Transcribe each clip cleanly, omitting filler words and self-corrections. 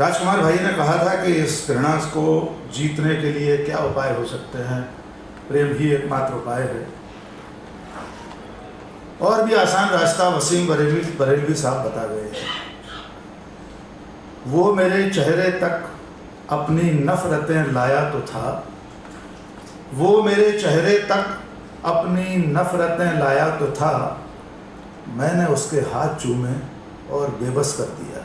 राजकुमार भाई ने कहा था कि इस घृणा को जीतने के लिए क्या उपाय हो सकते हैं। प्रेम ही एकमात्र उपाय है। और भी आसान रास्ता वसीम बरेलवी साहब बता गए हैं। वो मेरे चेहरे तक अपनी नफरतें लाया तो था, वो मेरे चेहरे तक अपनी नफरतें लाया तो था, मैंने उसके हाथ चूमे और बेबस कर दिया।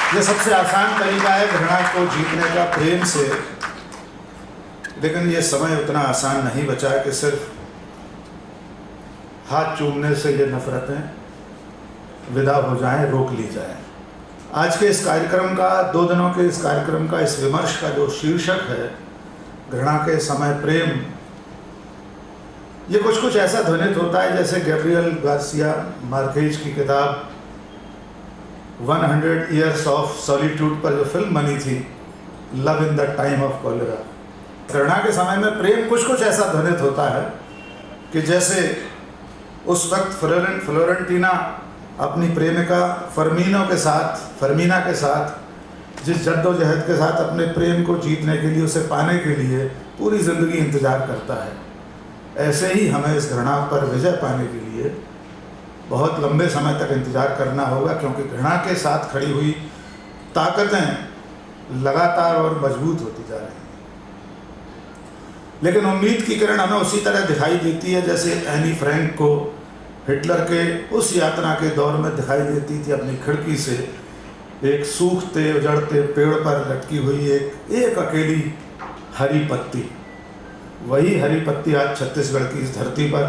ये सबसे आसान तरीका है घृणा को जीतने का, प्रेम से। लेकिन ये समय उतना आसान नहीं बचा कि सिर्फ हाथ चूमने से ये नफरतें विदा हो जाएं, रोक ली जाएं। आज के इस कार्यक्रम का, 2 दिनों के इस कार्यक्रम का, इस विमर्श का जो शीर्षक है घृणा के समय प्रेम, ये कुछ ऐसा ध्वनित होता है जैसे गैब्रियल गार्सिया मार्केज की किताब 100 Years of Solitude पर जो फिल्म बनी थी, love in the time of cholera. घृणा के समय में प्रेम कुछ ऐसा ध्वनित होता है कि जैसे उस वक्त फ्लोरेंटीना अपनी प्रेमिका फर्मीना के साथ जिस जद्दोजहद के साथ अपने प्रेम को जीतने के लिए, उसे पाने के लिए पूरी ज़िंदगी इंतज़ार करता है, ऐसे ही हमें इस घृणा पर विजय पाने के लिए बहुत लंबे समय तक इंतज़ार करना होगा, क्योंकि घृणा के साथ खड़ी हुई ताकतें लगातार और मजबूत होती जा रही हैं। लेकिन उम्मीद की किरण हमें उसी तरह दिखाई देती है जैसे एनी फ्रैंक को हिटलर के उस यात्रा के दौर में दिखाई देती थी, अपनी खिड़की से एक सूखते उजड़ते पेड़ पर लटकी हुई एक अकेली हरी पत्ती। वही हरी पत्ती आज छत्तीसगढ़ की इस धरती पर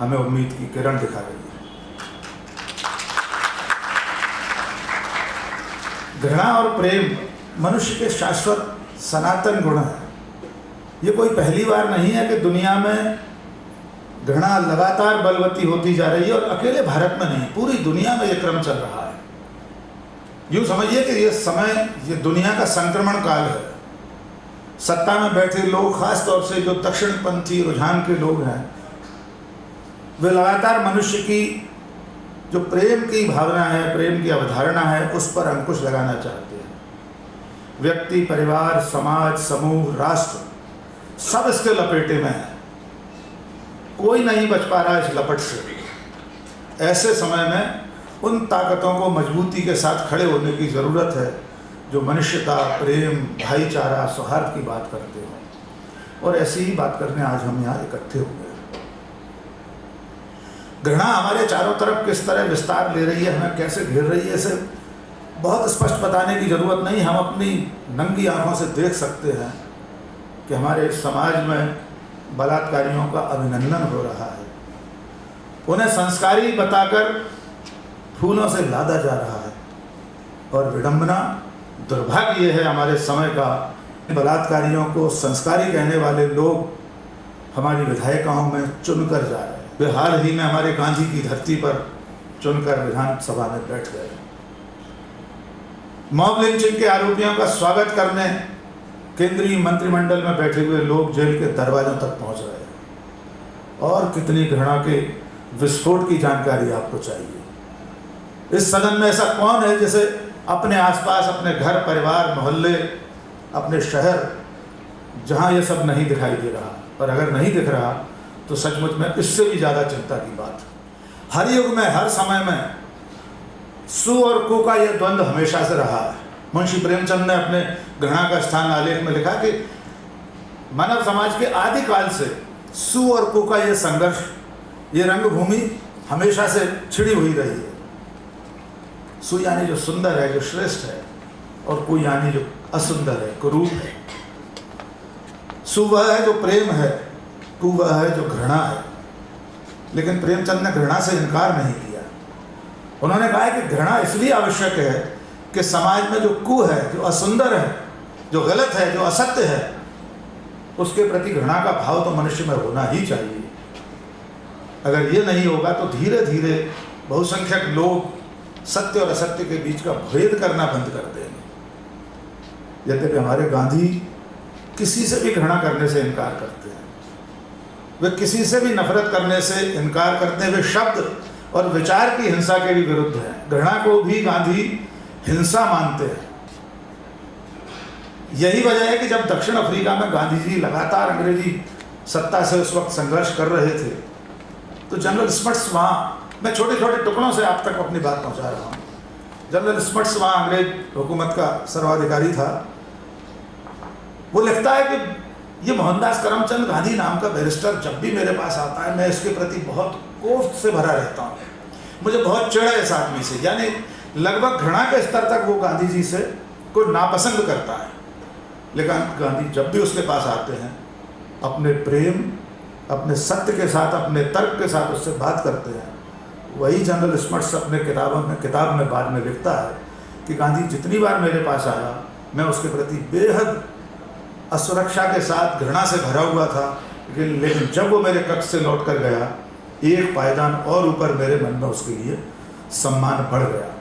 हमें उम्मीद की किरण दिखा रही है। घृणा और प्रेम मनुष्य के शाश्वत सनातन गुण हैं। ये कोई पहली बार नहीं है कि दुनिया में घृणा लगातार बलवती होती जा रही है, और अकेले भारत में नहीं, पूरी दुनिया में ये क्रम चल रहा है। यूँ समझिए कि ये दुनिया का संक्रमण काल है। सत्ता में बैठे लोग, खास तौर से जो दक्षिणपंथी रुझान के लोग हैं, वे लगातार मनुष्य की जो प्रेम की भावना है, प्रेम की अवधारणा है, उस पर अंकुश लगाना चाहते हैं। व्यक्ति, परिवार, समाज, समूह, राष्ट्र सब इसके लपेटे में है। कोई नहीं बच पा रहा इस लपट से। ऐसे समय में उन ताकतों को मजबूती के साथ खड़े होने की ज़रूरत है जो मनुष्यता, प्रेम, भाईचारा, सौहार्द की बात करते हैं। और ऐसी ही बात करने आज हम यहाँ इकट्ठे हुए हैं। घृणा हमारे चारों तरफ किस तरह विस्तार ले रही है, हमें कैसे घेर रही है, इसे बहुत स्पष्ट बताने की ज़रूरत नहीं। हम अपनी नंगी आंखों से देख सकते हैं कि हमारे समाज में बलात्कारियों का अभिनंदन हो रहा है। उन्हें संस्कारी बताकर फूलों से लादा जा रहा है। और विडंबना, दुर्भाग्य ये है हमारे समय का, बलात्कारियों को संस्कारी कहने वाले लोग हमारी विधायिकाओं में चुनकर जा रहे हैं। वे हाल ही में हमारे गांधी की धरती पर चुनकर विधानसभा में बैठ गए। मॉब लिंचिंग के आरोपियों का स्वागत करने केंद्रीय मंत्रिमंडल में बैठे हुए लोग जेल के दरवाजों तक पहुंच रहे हैं। और कितनी घृणा के विस्फोट की जानकारी आपको चाहिए। इस सदन में ऐसा कौन है जिसे अपने आसपास, अपने घर, परिवार, मोहल्ले, अपने शहर, जहां ये सब नहीं दिखाई दे रहा, और अगर नहीं दिख रहा तो सचमुच में इससे भी ज़्यादा चिंता की बात। हर युग में, हर समय में सु और कु का यह द्वंद्व हमेशा से रहा है। मुंशी प्रेमचंद ने अपने घृणा का स्थान आलेख में लिखा कि मानव समाज के आदिकाल से सु और कु का यह संघर्ष, ये रंगभूमि हमेशा से छिड़ी हुई रही है। सु यानी जो सुंदर है, जो श्रेष्ठ है, और कु यानी जो असुंदर है, कुरूप है। सु वह है जो प्रेम है, कु वह है जो घृणा है। लेकिन प्रेमचंद ने घृणा से इनकार नहीं किया। उन्होंने कहा कि घृणा इसलिए आवश्यक है कि समाज में जो कु है, जो असुंदर है, जो गलत है, जो असत्य है, उसके प्रति घृणा का भाव तो मनुष्य में होना ही चाहिए। अगर ये नहीं होगा तो धीरे धीरे बहुसंख्यक लोग सत्य और असत्य के बीच का भेद करना बंद कर देंगे। यद्यपि हमारे गांधी किसी से भी घृणा करने से इनकार करते हैं, वे किसी से भी नफरत करने से इनकार करते हैं। वे शब्द और विचार की हिंसा के भी विरुद्ध हैं। घृणा को भी गांधी हिंसा मानते हैं। यही वजह है कि जब दक्षिण अफ्रीका में गांधी जी लगातार अंग्रेजी सत्ता से उस वक्त संघर्ष कर रहे थे, तो जनरल स्मट्स वहाँ, मैं छोटे छोटे टुकड़ों से आप तक अपनी बात पहुँचा रहा हूँ। जनरल स्मट्स वहाँ अंग्रेज हुकूमत का सर्वाधिकारी था। वो लिखता है कि ये मोहनदास करमचंद गांधी नाम का बैरिस्टर जब भी मेरे पास आता है, मैं इसके प्रति बहुत कोफ्त से भरा रहता हूँ। मुझे बहुत चिढ़ है इस आदमी से, यानी लगभग घृणा के स्तर तक वो गांधी जी से को नापसंद करता है। लेकिन गांधी जब भी उसके पास आते हैं, अपने प्रेम, अपने सत्य के साथ, अपने तर्क के साथ उससे बात करते हैं। वही जनरल स्मट्स अपने किताब में बाद में लिखता है कि गांधी जितनी बार मेरे पास आया, मैं उसके प्रति बेहद असुरक्षा के साथ घृणा से भरा हुआ था, लेकिन जब वो मेरे कक्ष से लौट कर गया, एक पायदान और ऊपर मेरे मन में उसके लिए सम्मान बढ़ गया।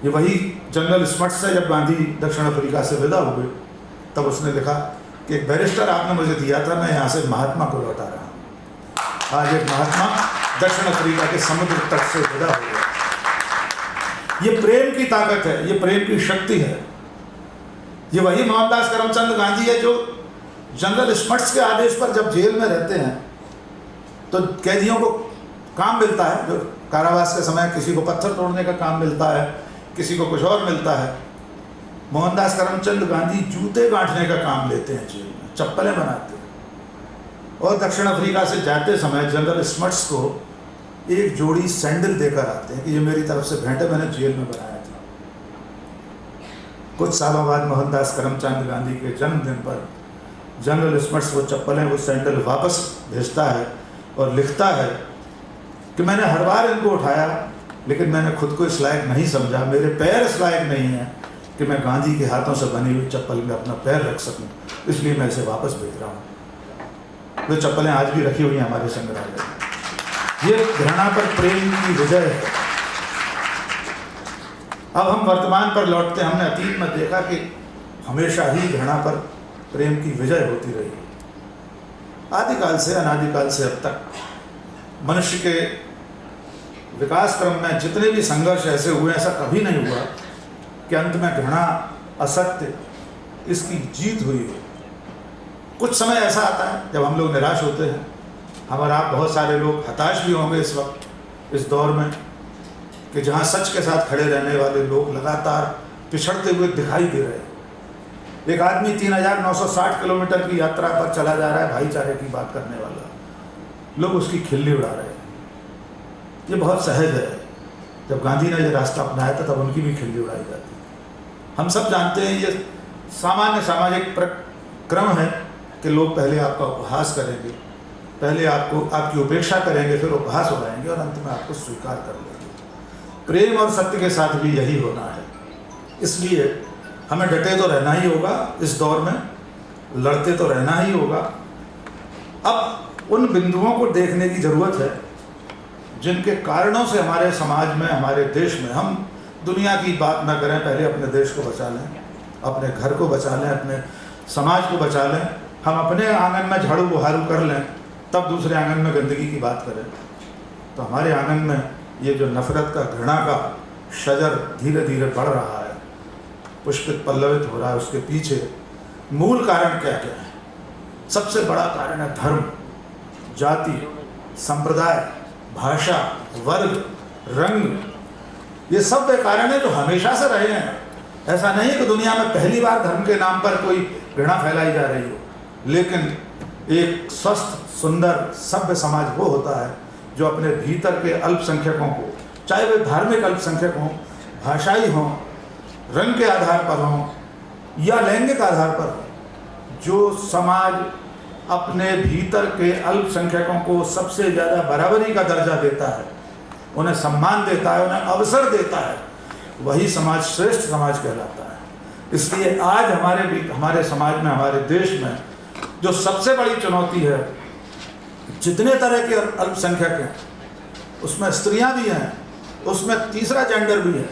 ये वही जनरल स्मट्स है। जब गांधी दक्षिण अफ्रीका से विदा हुए, तब उसने लिखा कि एक बैरिस्टर आपने मुझे दिया था, मैं यहाँ से महात्मा को लौटा रहा हूँ। आज एक महात्मा दक्षिण अफ्रीका के समुद्र तट से विदा हो गया। ये प्रेम की ताकत है, ये प्रेम की शक्ति है। ये वही मोहनदास करमचंद गांधी है जो जनरल स्मट्स के आदेश पर जब जेल में रहते हैं, तो कैदियों को काम मिलता है, जो कारावास के समय किसी को पत्थर तोड़ने का काम मिलता है, किसी को कुछ और मिलता है। मोहनदास करमचंद गांधी जूते गांठने का काम लेते हैं जेल में, चप्पलें बनाते हैं। और दक्षिण अफ्रीका से जाते समय जनरल स्मट्स को एक जोड़ी सैंडल देकर आते हैं कि ये मेरी तरफ से भेंट है, मैंने जेल में बनाया था। कुछ सालों बाद मोहनदास करमचंद गांधी के जन्मदिन पर जनरल स्मट्स वो चप्पलें, वो सैंडल वापस भेजता है और लिखता है कि मैंने हर बार इनको उठाया, लेकिन मैंने खुद को इस लायक नहीं समझा, मेरे पैर इस लायक नहीं हैं कि मैं गांधी के हाथों से बनी हुई चप्पल में अपना पैर रख सकूं, इसलिए मैं इसे वापस भेज रहा हूं। वे चप्पलें आज भी रखी हुई हैं हमारे संग्रहालय में। ये घृणा पर प्रेम की विजय है। अब हम वर्तमान पर लौटते हैं। हमने अतीत में देखा कि हमेशा ही घृणा पर प्रेम की विजय होती रही। आदिकाल से, अनादिकाल से अब तक मनुष्य के विकास क्रम में जितने भी संघर्ष ऐसे हुए, ऐसा कभी नहीं हुआ कि अंत में घृणा, असत्य, इसकी जीत हुई हो। कुछ समय ऐसा आता है जब हम लोग निराश होते हैं। हमारे आप बहुत सारे लोग हताश भी होंगे इस वक्त, इस दौर में, कि जहाँ सच के साथ खड़े रहने वाले लोग लगातार पिछड़ते हुए दिखाई दे रहे हैं। एक आदमी 3960 किलोमीटर की यात्रा पर चला जा रहा है, भाईचारे की बात करने वाला, लोग उसकी खिल्ली उड़ा रहे हैं। ये बहुत सहज है। जब गांधी ने ये रास्ता अपनाया था, तब उनकी भी खिल्ली उड़ाई जाती। हम सब जानते हैं ये सामान्य सामाजिक क्रम है कि लोग पहले आपका उपहास करेंगे, पहले आपकी उपेक्षा करेंगे, फिर उपहास उड़ाएंगे और अंत में आपको स्वीकार कर लेंगे। प्रेम और सत्य के साथ भी यही होना है। इसलिए हमें डटे तो रहना ही होगा, इस दौर में लड़ते तो रहना ही होगा। अब उन बिंदुओं को देखने की ज़रूरत है जिनके कारणों से हमारे समाज में, हमारे देश में, हम दुनिया की बात ना करें, पहले अपने देश को बचा लें, अपने घर को बचा लें, अपने समाज को बचा लें। हम अपने आंगन में झाड़ू बुहारू कर लें, तब दूसरे आंगन में गंदगी की बात करें। तो हमारे आंगन में ये जो नफरत का, घृणा का शजर धीरे धीरे बढ़ रहा है, पुष्पित पल्लवित हो रहा है, उसके पीछे मूल कारण क्या क्या है? सबसे बड़ा कारण है धर्म, जाति, संप्रदाय, भाषा, वर्ग, रंग। ये सब वे कारण है जो हमेशा से रहे हैं। ऐसा नहीं कि दुनिया में पहली बार धर्म के नाम पर कोई घृणा फैलाई जा रही हो। लेकिन एक स्वस्थ, सुंदर, सभ्य समाज वो होता है जो अपने भीतर के अल्पसंख्यकों को, चाहे वे धार्मिक अल्पसंख्यक हों, भाषाई हों, रंग के आधार पर हों या लैंगिक आधार पर हों, जो समाज अपने भीतर के अल्पसंख्यकों को सबसे ज़्यादा बराबरी का दर्जा देता है, उन्हें सम्मान देता है, उन्हें अवसर देता है, वही समाज श्रेष्ठ समाज कहलाता है। इसलिए आज हमारे समाज में, हमारे देश में जो सबसे बड़ी चुनौती है, जितने तरह के अल्पसंख्यक हैं, उसमें स्त्रियां भी हैं, उसमें तीसरा जेंडर भी है,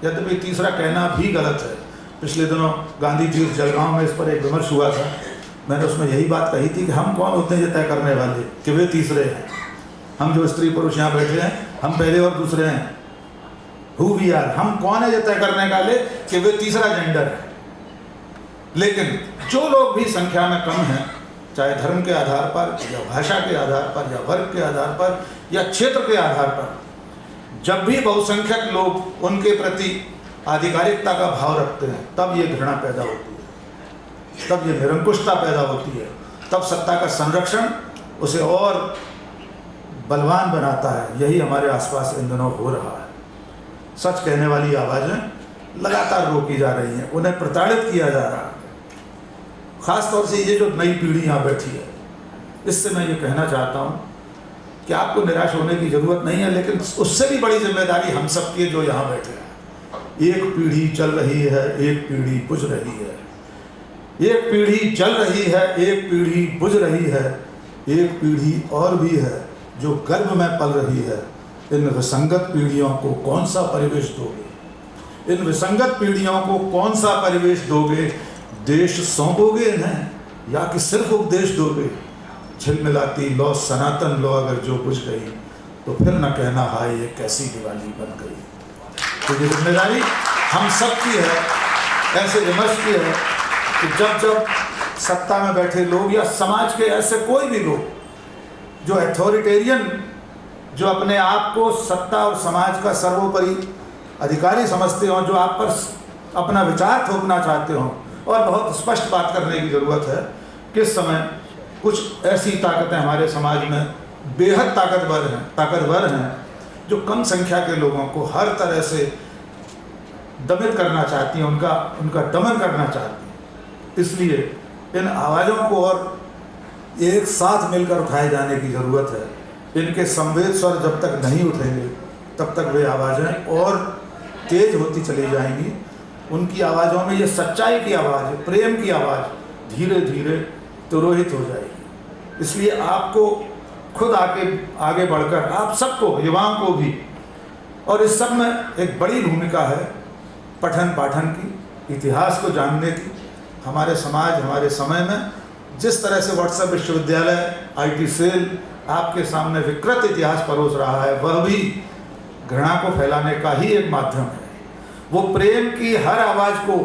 यद्यपि तीसरा कहना भी गलत है। पिछले दिनों गांधी जी जलगांव में इस पर एक विमर्श हुआ था। मैंने उसमें यही बात कही थी कि हम कौन होते हैं ये तय करने वाले कि वे तीसरे हैं। हम जो स्त्री पुरुष यहाँ बैठे हैं, हम पहले और दूसरे हैं। हु वी आर, हम कौन है ये तय करने का ले कि वे तीसरा जेंडर है। लेकिन जो लोग भी संख्या में कम हैं, चाहे धर्म के आधार पर या भाषा के आधार पर या वर्ग के आधार पर या क्षेत्र के आधार पर, जब भी बहुसंख्यक लोग उनके प्रति आधिकारिकता का भाव रखते हैं, तब ये घृणा पैदा होती है, तब ये निरंकुशता पैदा होती है, तब सत्ता का संरक्षण उसे और बलवान बनाता है। यही हमारे आसपास इन दिनों हो रहा है। सच कहने वाली आवाज़ें लगातार रोकी जा रही हैं, उन्हें प्रताड़ित किया जा रहा है। ख़ास तौर से ये जो नई पीढ़ी यहाँ बैठी है, इससे मैं ये कहना चाहता हूँ कि आपको निराश होने की ज़रूरत नहीं है, लेकिन उससे भी बड़ी जिम्मेदारी हम सब की है जो यहाँ बैठे हैं। एक पीढ़ी चल रही है, एक पीढ़ी बुझ रही है। एक पीढ़ी चल रही है, एक पीढ़ी बुझ रही है, एक पीढ़ी और भी है जो गर्भ में पल रही है। इन विसंगत पीढ़ियों को कौन सा परिवेश दोगे? इन विसंगत पीढ़ियों को कौन सा परिवेश दोगे? देश सौंपोगे इन्हें या कि सिर्फ उपदेश दोगे? झिलमिलाती लो सनातन लो अगर जो बुझ गई, तो फिर न कहना हाय ये कैसी दिवाली बन गई। तो ये जिम्मेदारी हम सब की है। ऐसे विमर्श की है कि जब जब सत्ता में बैठे लोग या समाज के ऐसे कोई भी लोग जो अथॉरिटेरियन, जो अपने आप को सत्ता और समाज का सर्वोपरि अधिकारी समझते हों, जो आप पर अपना विचार थोपना चाहते हों, और बहुत स्पष्ट बात करने की ज़रूरत है कि इस समय कुछ ऐसी ताकतें हमारे समाज में बेहद ताकतवर हैं जो कम संख्या के लोगों को हर तरह से दमित करना चाहती हैं, उनका दमन करना चाहती हैं। इसलिए इन आवाज़ों को और एक साथ मिलकर उठाए जाने की ज़रूरत है। इनके संवेद स्वर जब तक नहीं उठेंगे, तब तक वे आवाज़ें और तेज होती चली जाएंगी। उनकी आवाज़ों में ये सच्चाई की आवाज़, प्रेम की आवाज़ धीरे धीरे तिरोहित हो जाएगी। इसलिए आपको खुद आगे बढ़कर आप सबको, युवाओं को भी, और इस सब में एक बड़ी भूमिका है पठन पाठन की, इतिहास को जानने की। हमारे समाज, हमारे समय में जिस तरह से व्हाट्सएप विश्वविद्यालय, IT सेल आपके सामने विकृत इतिहास परोस रहा है, वह भी घृणा को फैलाने का ही एक माध्यम है। वो प्रेम की हर आवाज़ को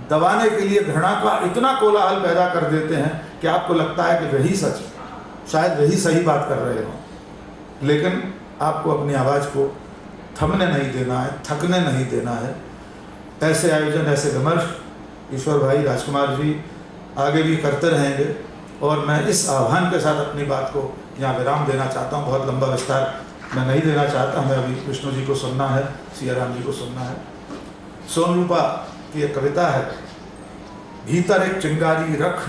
दबाने के लिए घृणा का इतना कोलाहल पैदा कर देते हैं कि आपको लगता है कि वही सच है, शायद वही सही बात कर रहे हों। लेकिन आपको अपनी आवाज़ को थमने नहीं देना है, थकने नहीं देना है। ऐसे आयोजन, ऐसे विमर्श ईश्वर भाई, राजकुमार जी आगे भी करते रहेंगे। और मैं इस आह्वान के साथ अपनी बात को यहाँ विराम देना चाहता हूँ। बहुत लंबा विस्तार मैं नहीं देना चाहता। हमें अभी विष्णु जी को सुनना है, सिया राम जी को सुनना है। सोनरूपा की एक कविता है, भीतर एक चिंगारी रख,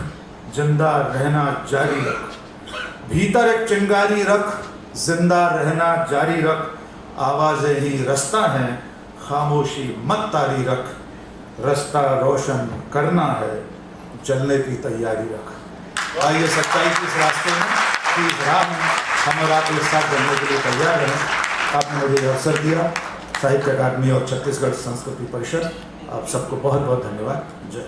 जिंदा रहना जारी रख। भीतर एक चिंगारी रख, जिंदा रहना जारी रख। आवाज़ें ही रास्ता हैं, खामोशी मत तारी रख। रास्ता रोशन करना है, चलने की तैयारी रख। आइए सच्चाई के इस रास्ते में, इस राह में हम और आप एक साथ चलने के लिए तैयार रहें। आपने मुझे अवसर दिया। साहित्य अकादमी और छत्तीसगढ़ संस्कृति परिषद, आप सबको बहुत बहुत धन्यवाद। जय।